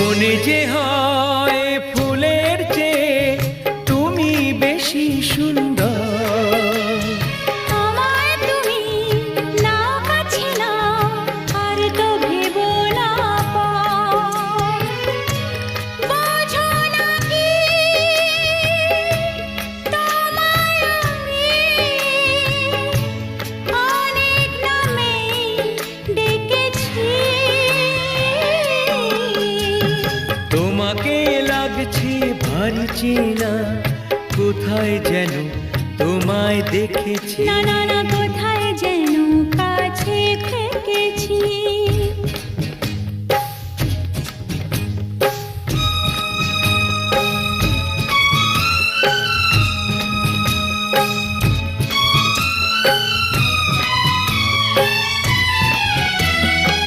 মনে যে হয় ফুলের চেয়ে তুমি বেশি সুন্দর। আমায় তুমি না কাছে না আর তো ভেবো না পর। বোঝো না কি তোমায় আমি অনেক নামে ডেকেছি। তোমাকে লাগছে ভারী চেনা, কোথায় যেন তোমায় দেখেছি। না না না, কোথায় যেন কাছে থেকেছি।